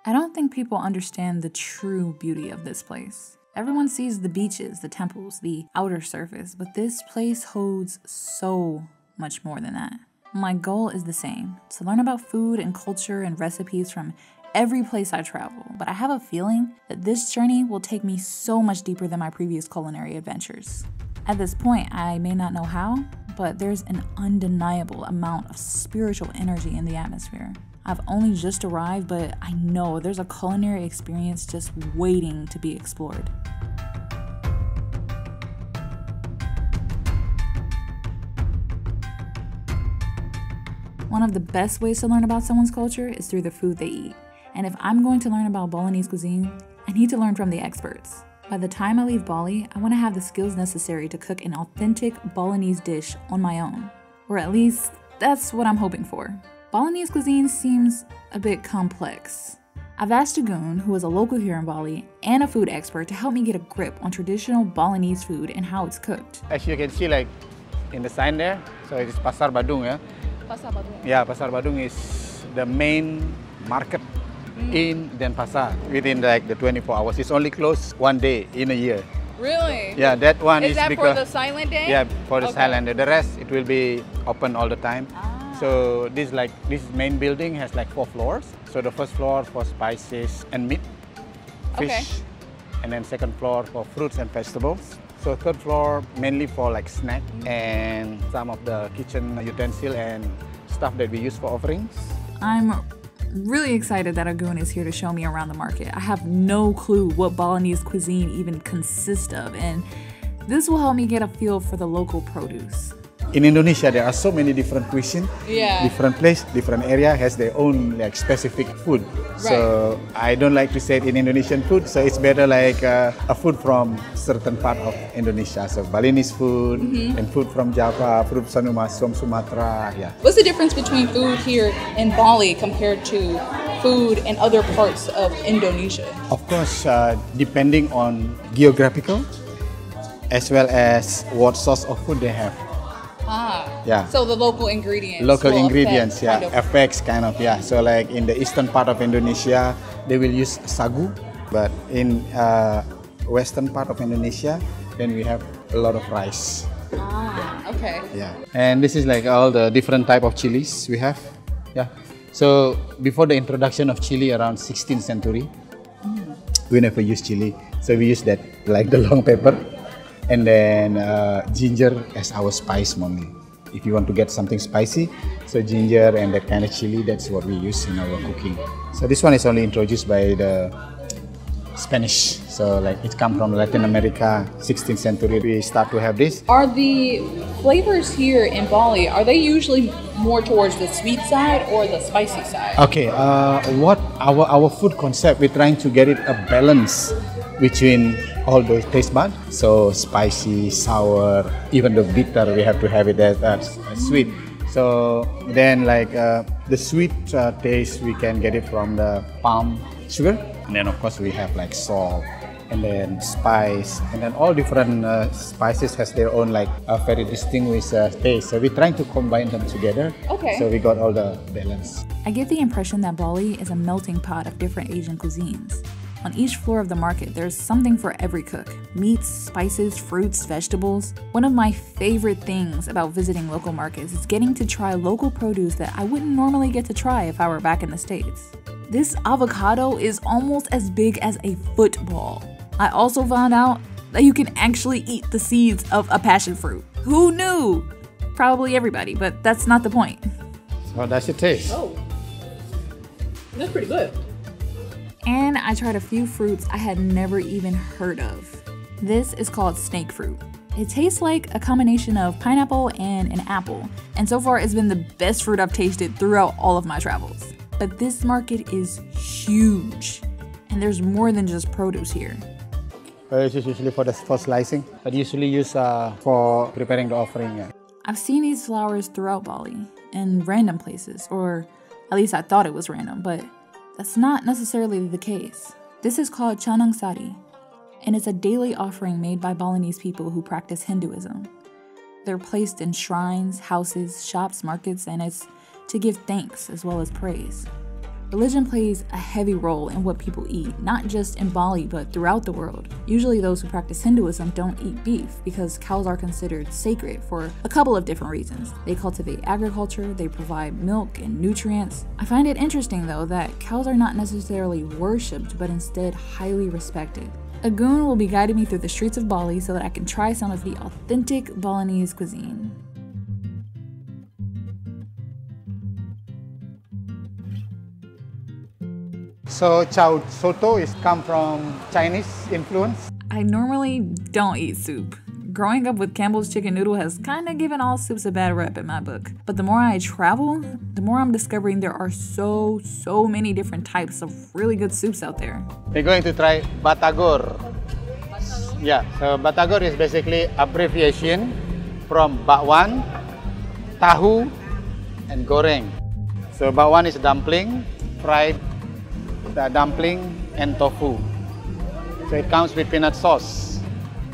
I don't think people understand the true beauty of this place. Everyone sees the beaches, the temples, the outer surface, but this place holds so much more than that. My goal is the same, to learn about food and culture and recipes from every place I travel, but I have a feeling that this journey will take me so much deeper than my previous culinary adventures. At this point, I may not know how, but there's an undeniable amount of spiritual energy in the atmosphere. I've only just arrived, but I know there's a culinary experience just waiting to be explored. One of the best ways to learn about someone's culture is through the food they eat. And if I'm going to learn about Balinese cuisine, I need to learn from the experts. By the time I leave Bali, I want to have the skills necessary to cook an authentic Balinese dish on my own. Or at least, that's what I'm hoping for. Balinese cuisine seems a bit complex. I've asked Agun, who is a local here in Bali, and a food expert to help me get a grip on traditional Balinese food and how it's cooked. As you can see, like in the sign there, so it is Pasa Badung, yeah? Pasa Badung. Yeah, Pasa Badung is the main market in Denpasar within like the 24 hours. It's only closed one day in a year. Really? Yeah, that one is that because, for the silent day? Yeah, for the silent day. The rest, it will be open all the time. So this main building has like 4 floors. So the first floor for spices and meat, fish, and then second floor for fruits and vegetables. So third floor mainly for like snack and some of the kitchen utensil and stuff that we use for offerings. I'm really excited that Agun is here to show me around the market. I have no clue what Balinese cuisine even consists of, and this will help me get a feel for the local produce. In Indonesia, there are so many different cuisine. Yeah. Different place, different area has their own like specific food. Right. So I don't like to say it in Indonesian food, so it's better like a food from certain part of Indonesia. So Balinese food and food from Java, food from Sumatra. Yeah. What's the difference between food here in Bali compared to food in other parts of Indonesia? Of course, depending on geographical, as well as what source of food they have. Yeah. So the local ingredients. Local ingredients, affects kind of, yeah. So like in the eastern part of Indonesia, they will use sagu, but in western part of Indonesia, then we have a lot of rice. Okay. Yeah. And this is like all the different type of chilies we have. Yeah. So before the introduction of chili around 16th century, we never use chili. So we use that like the long pepper. And then ginger as our spice only. If you want to get something spicy, so ginger and that kind of chili, that's what we use in our cooking. So this one is only introduced by the Spanish. So like it comes from Latin America, 16th century, we start to have this. Are the flavors here in Bali, are they usually more towards the sweet side or the spicy side? Okay, what our food concept, we're trying to get it a balance between all those taste buds. So spicy, sour, even the bitter, we have to have it as sweet. So then like the sweet taste, we can get it from the palm sugar. And then of course we have like salt and then spice, and then all different spices has their own like a very distinguished taste. So we're trying to combine them together. Okay. So we got all the balance. I get the impression that Bali is a melting pot of different Asian cuisines. On each floor of the market, there's something for every cook. Meats, spices, fruits, vegetables. One of my favorite things about visiting local markets is getting to try local produce that I wouldn't normally get to try if I were back in the States. This avocado is almost as big as a football. I also found out that you can actually eat the seeds of a passion fruit. Who knew? Probably everybody, but that's not the point. So how does it taste? Oh, that's pretty good. And I tried a few fruits I had never even heard of. This is called snake fruit. It tastes like a combination of pineapple and an apple, and so far it's been the best fruit I've tasted throughout all of my travels. But this market is huge, and there's more than just produce here. It's usually for slicing, but usually used for preparing the offering. Yeah. I've seen these flowers throughout Bali, in random places, or at least I thought it was random, but that's not necessarily the case. This is called Chanang Sari, and it's a daily offering made by Balinese people who practice Hinduism. They're placed in shrines, houses, shops, markets, and it's to give thanks as well as praise. Religion plays a heavy role in what people eat, not just in Bali, but throughout the world. Usually those who practice Hinduism don't eat beef because cows are considered sacred for a couple of different reasons. They cultivate agriculture, they provide milk and nutrients. I find it interesting though that cows are not necessarily worshipped, but instead highly respected. Agun will be guiding me through the streets of Bali so that I can try some of the authentic Balinese cuisine. So chow soto is come from Chinese influence. I normally don't eat soup. Growing up with Campbell's chicken noodle has kind of given all soups a bad rep in my book. But the more I travel, the more I'm discovering there are so many different types of really good soups out there. We're going to try batagor. Yeah, so batagor is basically abbreviation from bakwan, tahu, and goreng. So bakwan is dumpling, fried dumpling and tofu. So it comes with peanut sauce.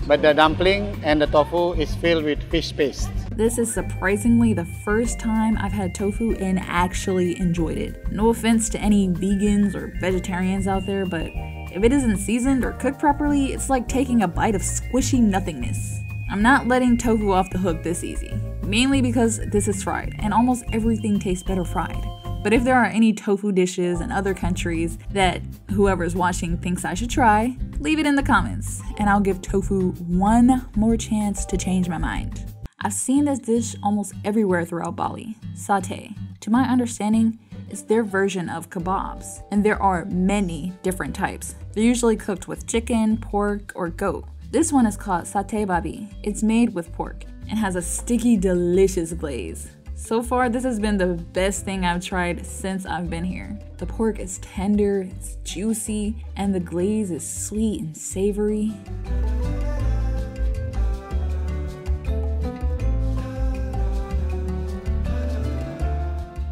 But the dumpling and the tofu is filled with fish paste. This is surprisingly the first time I've had tofu and actually enjoyed it. No offense to any vegans or vegetarians out there, but if it isn't seasoned or cooked properly, it's like taking a bite of squishy nothingness. I'm not letting tofu off the hook this easy, mainly because this is fried, and almost everything tastes better fried. But if there are any tofu dishes in other countries that whoever's watching thinks I should try, leave it in the comments, and I'll give tofu one more chance to change my mind. I've seen this dish almost everywhere throughout Bali, satay. To my understanding, it's their version of kebabs, and there are many different types. They're usually cooked with chicken, pork, or goat. This one is called satay babi. It's made with pork and has a sticky, delicious glaze. So far, this has been the best thing I've tried since I've been here. The pork is tender, it's juicy, and the glaze is sweet and savory.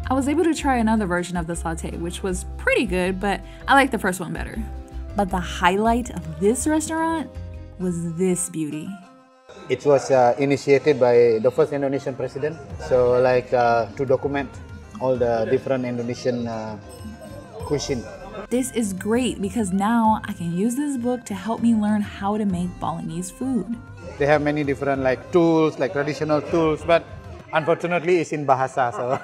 I was able to try another version of the satay, which was pretty good, but I like the first one better. But the highlight of this restaurant was this beauty. It was initiated by the first Indonesian president. So to document all the different Indonesian cuisine. This is great because now I can use this book to help me learn how to make Balinese food. They have many different tools, traditional tools, but unfortunately it's in Bahasa. So.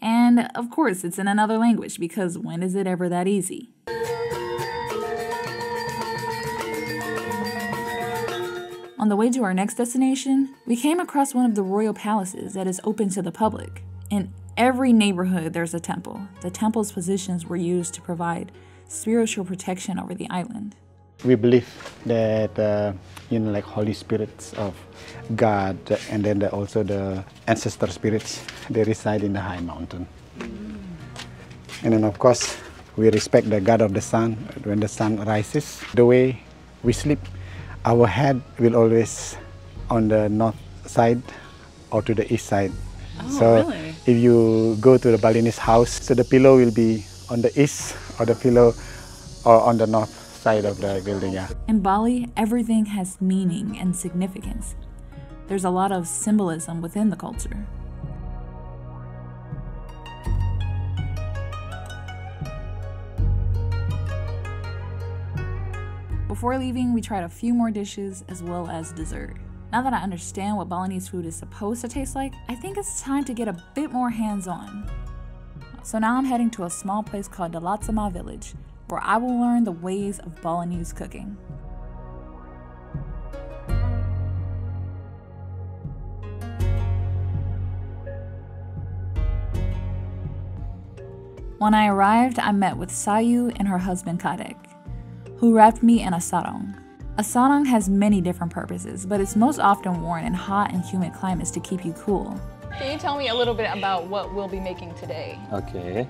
And of course it's in another language because when is it ever that easy? On the way to our next destination, we came across one of the royal palaces that is open to the public. In every neighborhood, there's a temple. The temple's positions were used to provide spiritual protection over the island. We believe that holy spirits of God and then also the ancestor spirits, they reside in the high mountain. And then of course, we respect the God of the sun when the sun rises. The way we sleep, our head will always on the north side or to the east side. Oh, so really? If you go to the Balinese house, so the pillow will be on the east or the pillow or on the north side of the building. Yeah. In Bali, everything has meaning and significance. There's a lot of symbolism within the culture. Before leaving, we tried a few more dishes as well as dessert. Now that I understand what Balinese food is supposed to taste like, I think it's time to get a bit more hands-on. So now I'm heading to a small place called Dalatsama Village, where I will learn the ways of Balinese cooking. When I arrived, I met with Sayu and her husband Kadek, who wrapped me in a sarong. A sarong has many different purposes, but it's most often worn in hot and humid climates to keep you cool. Can you tell me a little bit about what we'll be making today? Okay.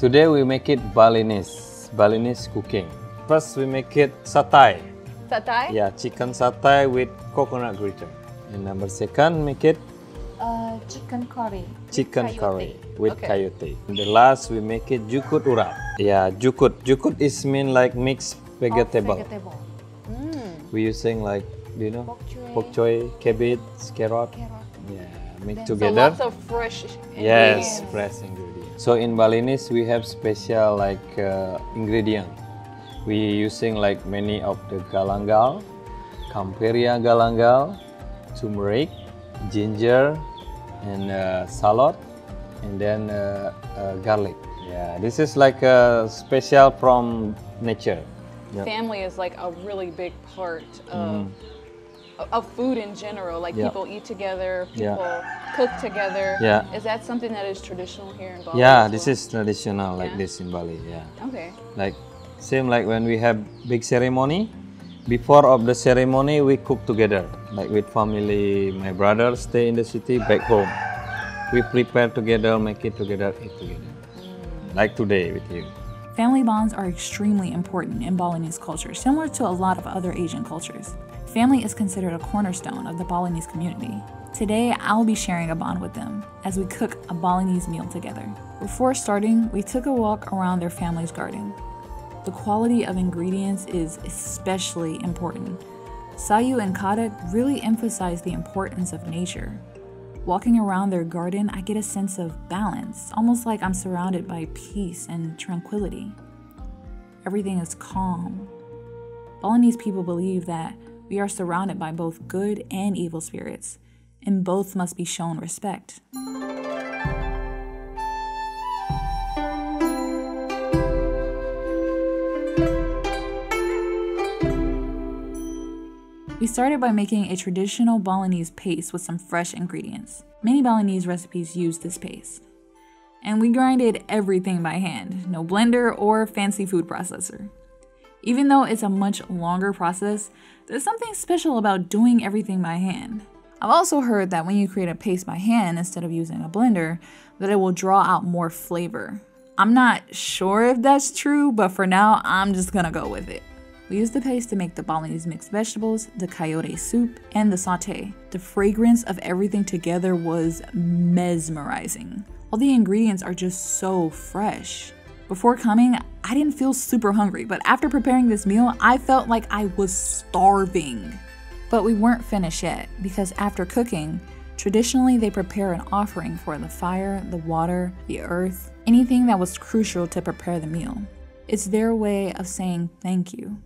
Today we make it Balinese cooking. First we make it satay. Satay? Yeah, chicken satay with coconut grater. And number second, make it Chicken curry. chicken Coyote. curry with Okay. coyote. And the last we make it jukut urap. Yeah, jukut. Jukut is mean like mixed vegetable. We using like, do you know? Bok choy. Bok choy, cabbage, carrot. Yeah, mix So together. lots of fresh Yes, ingredients. fresh ingredients. So in Balinese we have special like ingredient. We using like many of the galangal, camperia galangal, turmeric, ginger, and salad, and then garlic. Yeah, this is like a special from nature. Yep. Family is like a really big part of food in general. Like Yeah. people eat together, Yeah. people cook together. Yeah. Is that something that is traditional here in Bali? Yeah, as this well? is traditional like Yeah. this in Bali. Yeah, Okay. like same like when we have big ceremony. Before of the ceremony, we cook together, like with family. My brother stay in the city, back home. We prepare together, make it together, eat together. Like today with you. Family bonds are extremely important in Balinese culture, similar to a lot of other Asian cultures. Family is considered a cornerstone of the Balinese community. Today, I'll be sharing a bond with them as we cook a Balinese meal together. Before starting, we took a walk around their family's garden. The quality of ingredients is especially important. Sayu and Kadek really emphasize the importance of nature. Walking around their garden, I get a sense of balance, almost like I'm surrounded by peace and tranquility. Everything is calm. Balinese people believe that we are surrounded by both good and evil spirits, and both must be shown respect. We started by making a traditional Balinese paste with some fresh ingredients. Many Balinese recipes use this paste. And we grinded everything by hand, no blender or fancy food processor. Even though it's a much longer process, there's something special about doing everything by hand. I've also heard that when you create a paste by hand instead of using a blender, that it will draw out more flavor. I'm not sure if that's true, but for now, I'm just gonna go with it. We used the paste to make the Balinese mixed vegetables, the coyote soup, and the sauté. The fragrance of everything together was mesmerizing. All the ingredients are just so fresh. Before coming, I didn't feel super hungry, but after preparing this meal, I felt like I was starving. But we weren't finished yet, because after cooking, traditionally they prepare an offering for the fire, the water, the earth, anything that was crucial to prepare the meal. It's their way of saying thank you.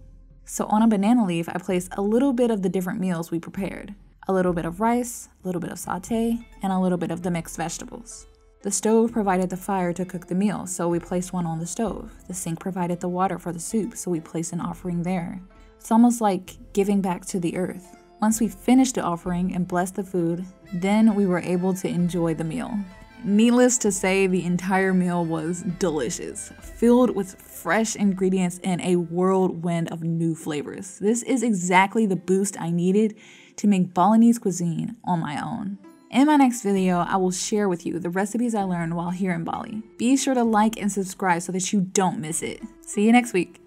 So on a banana leaf, I placed a little bit of the different meals we prepared. A little bit of rice, a little bit of sauté, and a little bit of the mixed vegetables. The stove provided the fire to cook the meal, so we placed one on the stove. The sink provided the water for the soup, so we placed an offering there. It's almost like giving back to the earth. Once we finished the offering and blessed the food, then we were able to enjoy the meal. Needless to say, the entire meal was delicious, filled with fresh ingredients and a whirlwind of new flavors. This is exactly the boost I needed to make Balinese cuisine on my own. In my next video, I will share with you the recipes I learned while here in Bali. Be sure to like and subscribe so that you don't miss it. See you next week.